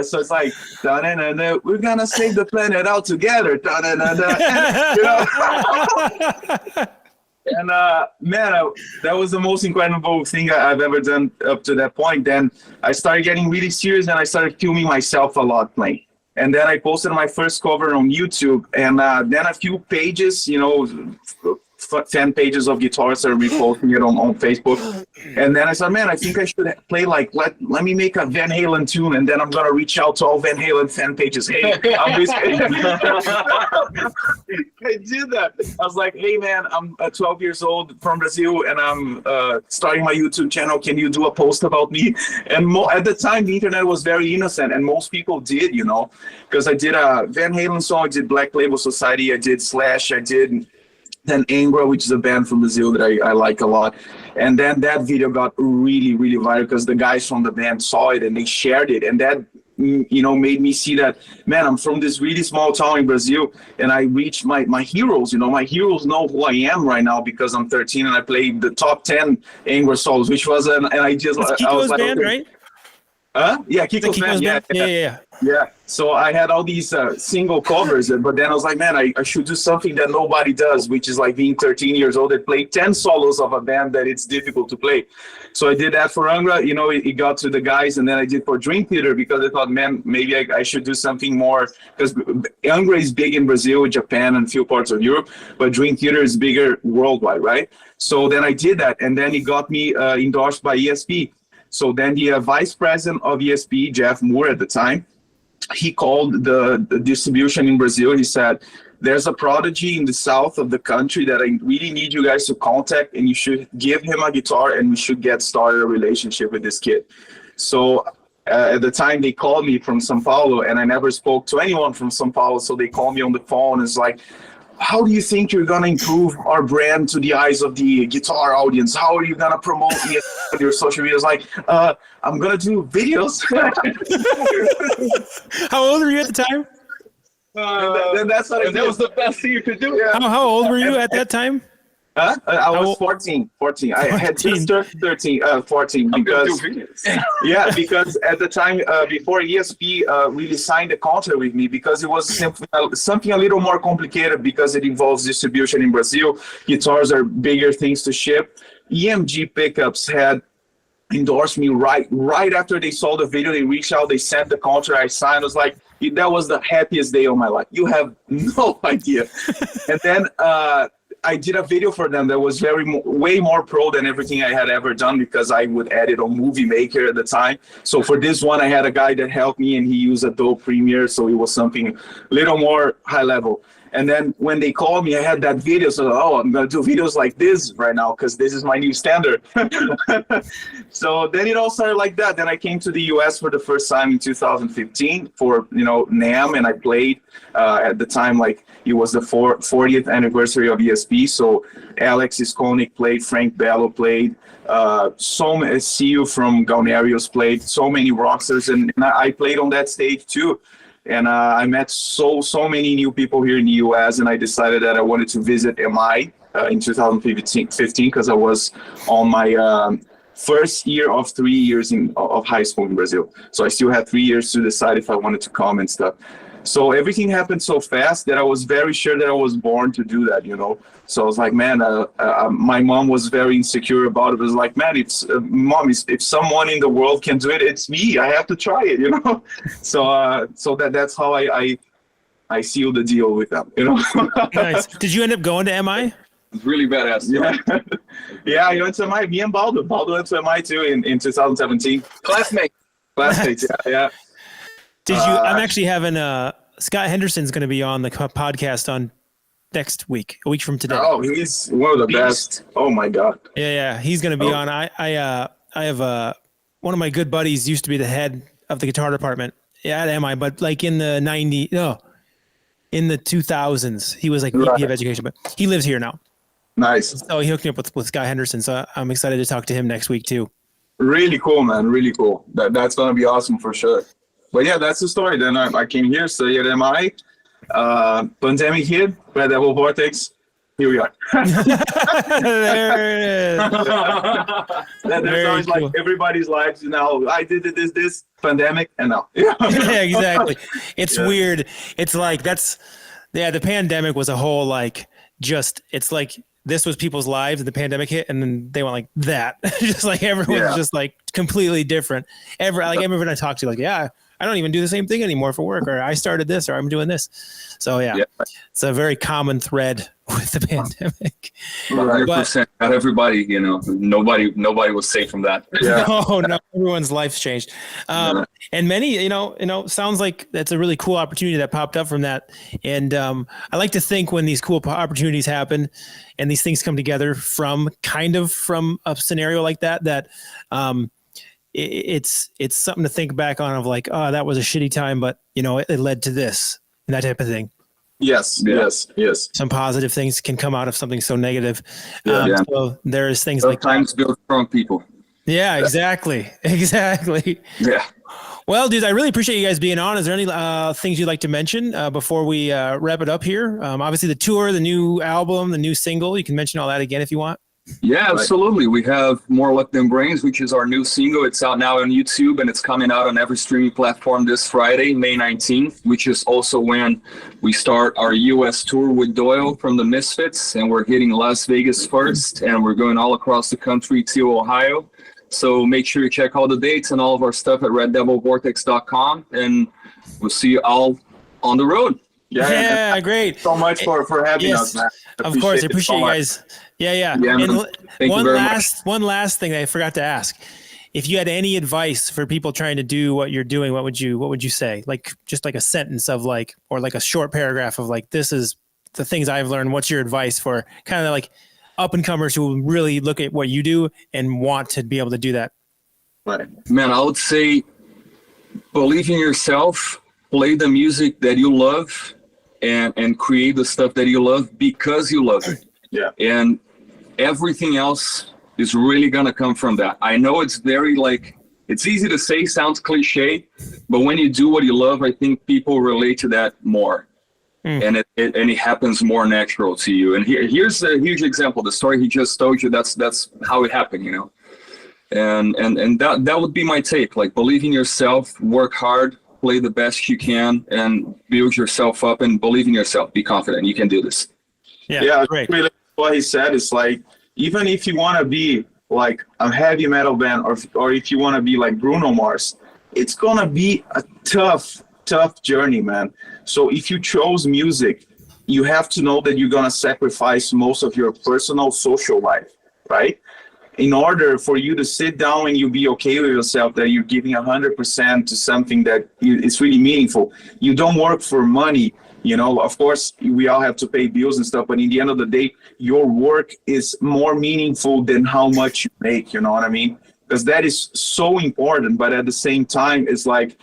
So it's like, we're gonna save the planet all together. You know? And man, that was the most incredible thing I've ever done up to that point. Then I started getting really serious, and I started filming myself a lot playing. And then I posted my first cover on YouTube, and then a few pages, you know, fan pages of guitars are reposting it on Facebook. And then I said, man, I think I should play like, let me make a Van Halen tune, and then I'm gonna reach out to all Van Halen fan pages. Hey, I'm I did that. I was like, hey man, I'm 12 years old from Brazil, and I'm starting my YouTube channel. Can you do a post about me? And at the time, the internet was very innocent, and most people did, you know, because I did a Van Halen song, I did Black Label Society, I did Slash, I did then Angra, which is a band from Brazil that I like a lot. And then that video got really, really viral, because the guys from the band saw it and they shared it. And that, you know, made me see that, man, I'm from this really small town in Brazil, and I reached my heroes. You know, my heroes know who I am right now, because I'm 13 and I played the top 10 Angra songs, which was, and I just, I was like, band, okay. right? Yeah, Kiko's band. Yeah. So I had all these single covers, but then I was like, man, I should do something that nobody does, which is like being 13 years old and play 10 solos of a band that it's difficult to play. So I did that for Angra, it got to the guys, and then I did for Dream Theater because I thought, man, maybe I should do something more, because Angra is big in Brazil, Japan, and a few parts of Europe, but Dream Theater is bigger worldwide, right? So then I did that, and then it got me endorsed by ESP. So then the vice president of ESP, Jeff Moore at the time, he called the distribution in Brazil. He said, there's a prodigy in the south of the country that I really need you guys to contact, and you should give him a guitar, and we should get started a relationship with this kid. So at the time, they called me from São Paulo, and I never spoke to anyone from São Paulo. So they called me on the phone. It's like, how do you think you're going to improve our brand to the eyes of the guitar audience? How are you going to promote your social media? It's like, I'm going to do videos. How old were you at the time? That was the best thing you could do. Yeah. How old were you at that time? I was 14. I had just turned 14 because because at the time before ESP really signed a contract with me, because it was something a little more complicated because it involves distribution in Brazil. Guitars are bigger things to ship. EMG Pickups had endorsed me right after they saw the video. They reached out, they sent the contract, I signed. I was like, that was the happiest day of my life. You have no idea. And then I did a video for them that was way more pro than everything I had ever done, because I would edit on Movie Maker at the time. So for this one, I had a guy that helped me, and he used Adobe Premiere, so it was something a little more high level. And then when they called me, I had that video. So, I'm going to do videos like this right now, because this is my new standard. So then it all started like that. Then I came to the US for the first time in 2015 for, NAMM, and I played at the time, like it was the 40th anniversary of ESP. So Alex Iskonik played, Frank Bello played, CEO from Galnerios played, so many rockstars, and I played on that stage too. And I met so many new people here in the US, and I decided that I wanted to visit MI in 2015 because I was on my first year of 3 years of high school in Brazil. So I still had 3 years to decide if I wanted to come and stuff. So everything happened so fast that I was very sure that I was born to do that, So I was like, man, my mom was very insecure about it. It was like, man, mom, if someone in the world can do it, it's me. I have to try it, So that's how I sealed the deal with them, Nice. Did you end up going to MI? It's really badass. Yeah, I went to MI. Me and Baldo. Baldo went to MI too in 2017. Classmates, yeah. Did you? I'm actually having Scott Henderson's going to be on the podcast on next week, a week from today. Oh, he's one of the best. Oh my God. Yeah, he's going to be on. I have one of my good buddies used to be the head of the guitar department at MI, but like in the 2000s, he was like VP of education, but he lives here now. Nice. So he hooked me up with Scott Henderson. So I'm excited to talk to him next week too. Really cool, man. Really cool. That's going to be awesome for sure. But yeah, that's the story. Then I came here, studied at MI, pandemic hit, Red Devil Vortex. Here we are. There it is. That's always cool. Like everybody's lives now. I did this pandemic, and now. Yeah, exactly. It's weird. It's like the pandemic was a whole it's like this was people's lives and the pandemic hit, and then they went like that. Just like everyone's just like completely different. Everyone I talk to, I don't even do the same thing anymore for work, or I started this, or I'm doing this. So it's a very common thread with the pandemic. 100%. Not everybody, nobody was safe from that. Yeah. No, everyone's life's changed. And many, sounds like that's a really cool opportunity that popped up from that. And I like to think when these cool opportunities happen and these things come together from a scenario like that, it's something to think back on of like, oh, that was a shitty time, but it led to this and that type of thing. Yes. Some positive things can come out of something so negative. So there's things like sometimes build strong people. Yeah, exactly. Yeah. Well, dudes, I really appreciate you guys being on. Is there any things you'd like to mention before we wrap it up here? Obviously the tour, the new album, the new single, you can mention all that again if you want. Yeah, absolutely. We have More Luck Than Brains, which is our new single. It's out now on YouTube, and it's coming out on every streaming platform this Friday, May 19th, which is also when we start our U.S. tour with Doyle from the Misfits, and we're hitting Las Vegas first, and we're going all across the country to Ohio. So make sure you check all the dates and all of our stuff at reddevilvortex.com, and we'll see you all on the road. Yeah, great. So much for having us, man. Of course, I appreciate you guys. Yeah. And one last thing that I forgot to ask. If you had any advice for people trying to do what you're doing, what would you say? Like just like a sentence of like, or like a short paragraph of like, this is the things I've learned. What's your advice for kind of like up and comers who really look at what you do and want to be able to do that? Right. Man, I would say believe in yourself, play the music that you love, and create the stuff that you love because you love it. Yeah. And everything else is really going to come from that. I know it's very like, it's easy to say, sounds cliche, but when you do what you love, I think people relate to that more. And it happens more natural to you. And here's a huge example. The story he just told you, that's how it happened, you know? And that would be my take. Like, believe in yourself, work hard, play the best you can, and build yourself up, and believe in yourself. Be confident. You can do this. Yeah, great. Really what he said is like, even if you want to be like a heavy metal band, or if you want to be like Bruno Mars, it's gonna be a tough journey, man. So if you chose music, you have to know that you're gonna sacrifice most of your personal social life, right? In order for you to sit down and you be okay with yourself, that you're giving 100% to something that is really meaningful. You don't work for money, you know. Of course, we all have to pay bills and stuff, but in the end of the day, your work is more meaningful than how much you make, you know what I mean? Because that is so important, but at the same time, it's like,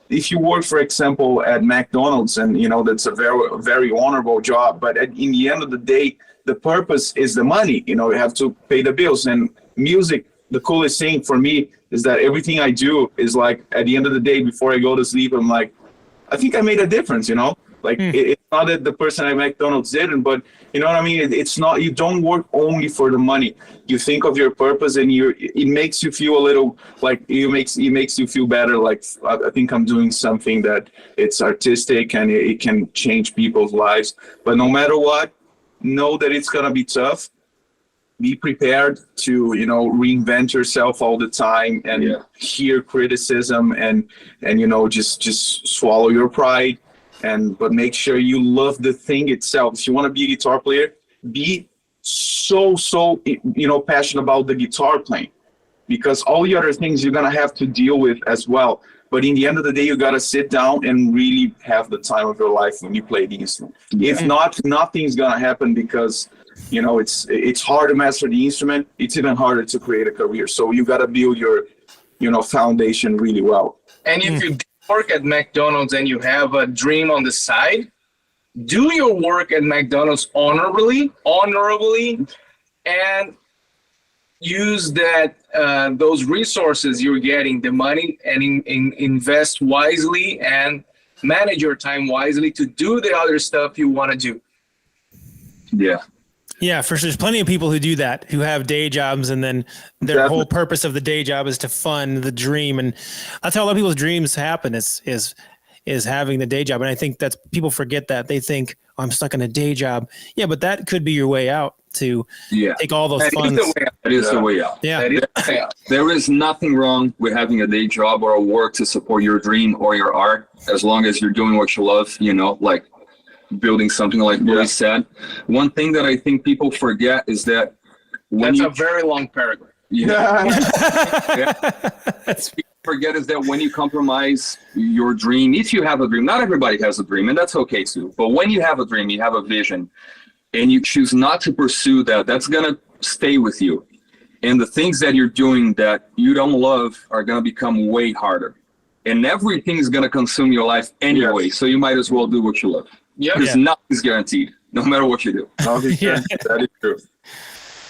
if you work, for example, at McDonald's, and you know that's a very, very honorable job, but in the end of the day, the purpose is the money. You know, you have to pay the bills. And music, the coolest thing for me is that everything I do is like, at the end of the day, before I go to sleep, I'm like, I think I made a difference, you know? Like, it's not that the person at McDonald's didn't, but you know what I mean? It's not, you don't work only for the money. You think of your purpose, and it makes you feel a little like, it makes you feel better. Like, I think I'm doing something that it's artistic and it can change people's lives. But no matter what, know that it's gonna be tough. Be prepared to, you know, reinvent yourself all the time, and hear criticism, and you know, just swallow your pride, but make sure you love the thing itself. If you want to be a guitar player, be so you know, passionate about the guitar playing, because all the other things you're gonna have to deal with as well. But in the end of the day, you gotta sit down and really have the time of your life when you play the instrument. If not, nothing's gonna happen, because you know it's hard to master the instrument. It's even harder to create a career. So you gotta build your, you know, foundation really well. And if you work at McDonald's and you have a dream on the side, do your work at McDonald's honorably, and use that those resources you're getting, the money, and invest wisely and manage your time wisely to do the other stuff you want to do. Yeah, for sure. There's plenty of people who do that, who have day jobs, and then their whole purpose of the day job is to fund the dream. And that's how a lot of people's dreams happen, is having the day job. And I think that's, people forget that. They think, oh, I'm stuck in a day job. Yeah, but that could be your way out to take all those funds. That is the way out. Yeah. There is nothing wrong with having a day job or a work to support your dream or your art, as long as you're doing what you love, you know, like building something like Louis said. One thing that I think people forget is that that's a very long paragraph. Forget is that when you compromise your dream, if you have a dream, not everybody has a dream, and that's okay too. But when you have a dream, you have a vision, and you choose not to pursue that, that's gonna stay with you. And the things that you're doing that you don't love are gonna become way harder. And everything's gonna consume your life anyway. So you might as well do what you love. Because nothing's guaranteed, no matter what you do. That is true.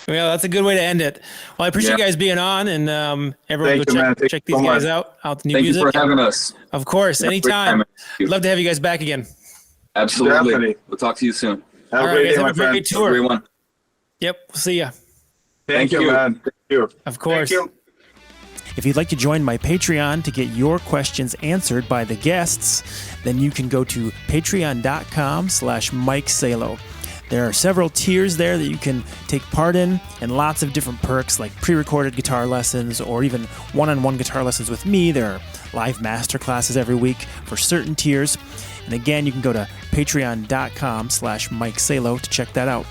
Well, that's a good way to end it. Well, I appreciate you guys being on, and everyone go check these guys out the new music. Thank you for having us. Of course, anytime. I'd love to have you guys back again. Absolutely. Definitely. We'll talk to you soon. Have a great day, my friend. Great tour. Everyone. Yep, we'll see ya. Thank you, man. Thank you. Of course. Thank you. If you'd like to join my Patreon to get your questions answered by the guests, then you can go to patreon.com/Mike Salo. There are several tiers there that you can take part in, and lots of different perks like pre-recorded guitar lessons or even one-on-one guitar lessons with me. There are live master classes every week for certain tiers. And again, you can go to patreon.com/Mike Salo to check that out.